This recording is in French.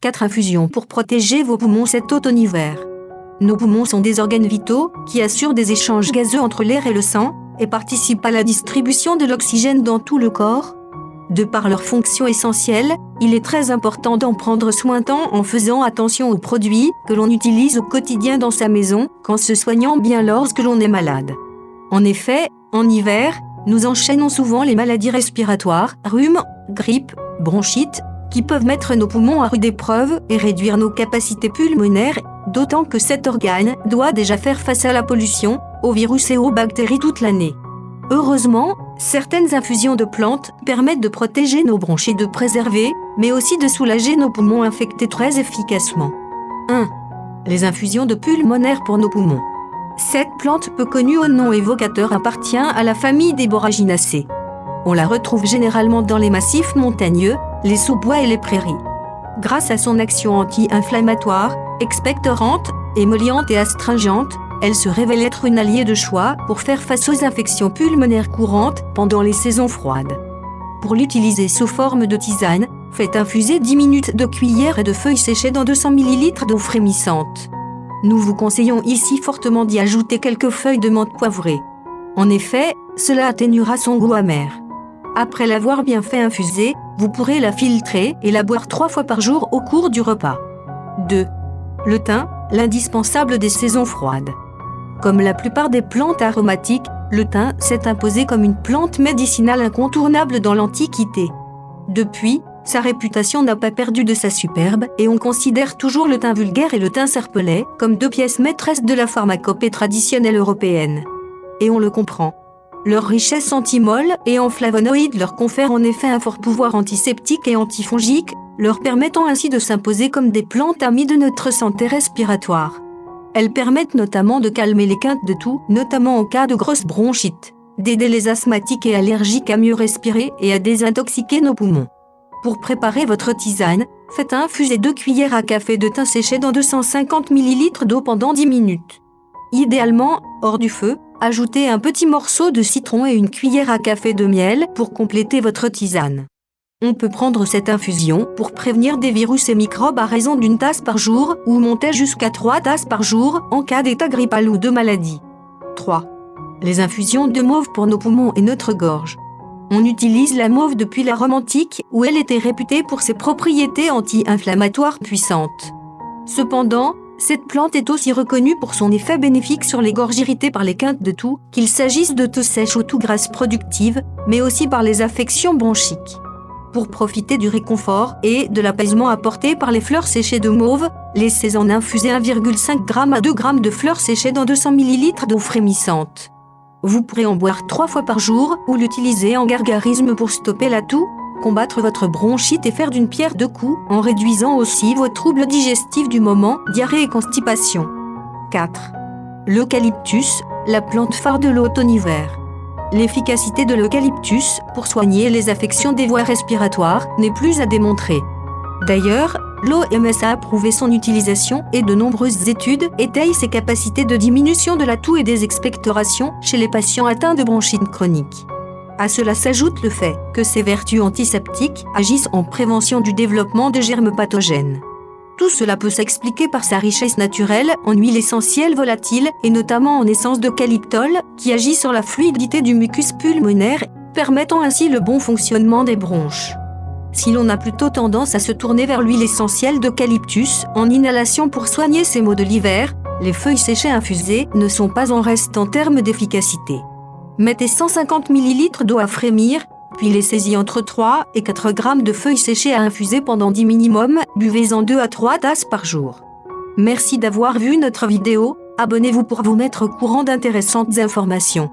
Quatre infusions pour protéger vos poumons cet automne-hiver. Nos poumons sont des organes vitaux qui assurent des échanges gazeux entre l'air et le sang et participent à la distribution de l'oxygène dans tout le corps. De par leur fonction essentielle, il est très important d'en prendre soin tant en faisant attention aux produits que l'on utilise au quotidien dans sa maison qu'en se soignant bien lorsque l'on est malade. En effet, en hiver, nous enchaînons souvent les maladies respiratoires, rhume, grippe, bronchite, qui peuvent mettre nos poumons à rude épreuve et réduire nos capacités pulmonaires, d'autant que cet organe doit déjà faire face à la pollution, aux virus et aux bactéries toute l'année. Heureusement, certaines infusions de plantes permettent de protéger nos bronches et de préserver, mais aussi de soulager nos poumons infectés très efficacement. 1. Les infusions de pulmonaire pour nos poumons. Cette plante peu connue au nom évocateur appartient à la famille des boraginaceae. On la retrouve généralement dans les massifs montagneux, les sous-bois et les prairies. Grâce à son action anti-inflammatoire, expectorante, émolliente et astringente, elle se révèle être une alliée de choix pour faire face aux infections pulmonaires courantes pendant les saisons froides. Pour l'utiliser sous forme de tisane, faites infuser 10 minutes de cuillère et de feuilles séchées dans 200 ml d'eau frémissante. Nous vous conseillons ici fortement d'y ajouter quelques feuilles de menthe poivrée. En effet, cela atténuera son goût amer. Après l'avoir bien fait infuser, vous pourrez la filtrer et la boire 3 fois par jour au cours du repas. 2. Le thym, l'indispensable des saisons froides. Comme la plupart des plantes aromatiques, le thym s'est imposé comme une plante médicinale incontournable dans l'Antiquité. Depuis, sa réputation n'a pas perdu de sa superbe et on considère toujours le thym vulgaire et le thym serpellet comme 2 pièces maîtresses de la pharmacopée traditionnelle européenne. Et on le comprend. Leur richesse anti-molle et en flavonoïdes leur confère en effet un fort pouvoir antiseptique et antifongique, leur permettant ainsi de s'imposer comme des plantes amies de notre santé respiratoire. Elles permettent notamment de calmer les quintes de toux, notamment en cas de grosse bronchite, d'aider les asthmatiques et allergiques à mieux respirer et à désintoxiquer nos poumons. Pour préparer votre tisane, faites infuser 2 cuillères à café de thym séché dans 250 ml d'eau pendant 10 minutes. Idéalement, hors du feu, ajoutez un petit morceau de citron et une cuillère à café de miel pour compléter votre tisane. On peut prendre cette infusion pour prévenir des virus et microbes à raison d'1 tasse par jour ou monter jusqu'à 3 tasses par jour en cas d'état grippal ou de maladie. 3. Les infusions de mauve pour nos poumons et notre gorge. On utilise la mauve depuis la Rome antique où elle était réputée pour ses propriétés anti-inflammatoires puissantes. Cependant, cette plante est aussi reconnue pour son effet bénéfique sur les gorges irritées par les quintes de toux, qu'il s'agisse de toux sèches ou toux grasses productives, mais aussi par les affections bronchiques. Pour profiter du réconfort et de l'apaisement apporté par les fleurs séchées de mauve, laissez-en infuser 1,5 g à 2 g de fleurs séchées dans 200 ml d'eau frémissante. Vous pourrez en boire 3 fois par jour ou l'utiliser en gargarisme pour stopper la toux, combattre votre bronchite et faire d'une pierre 2 coups en réduisant aussi vos troubles digestifs du moment, diarrhée et constipation. 4. L'eucalyptus, la plante phare de l'automne-hiver. L'efficacité de l'eucalyptus pour soigner les affections des voies respiratoires n'est plus à démontrer. D'ailleurs, l'OMS a approuvé son utilisation et de nombreuses études étayent ses capacités de diminution de la toux et des expectorations chez les patients atteints de bronchite chronique. À cela s'ajoute le fait que ses vertus antiseptiques agissent en prévention du développement de germes pathogènes. Tout cela peut s'expliquer par sa richesse naturelle en huile essentielle volatile et notamment en essence d'eucalyptol qui agit sur la fluidité du mucus pulmonaire, permettant ainsi le bon fonctionnement des bronches. Si l'on a plutôt tendance à se tourner vers l'huile essentielle d'eucalyptus en inhalation pour soigner ces maux de l'hiver, les feuilles séchées infusées ne sont pas en reste en termes d'efficacité. Mettez 150 ml d'eau à frémir, puis laissez-y entre 3 et 4 g de feuilles séchées à infuser pendant 10 minimum, buvez-en 2 à 3 tasses par jour. Merci d'avoir vu notre vidéo, abonnez-vous pour vous mettre au courant d'intéressantes informations.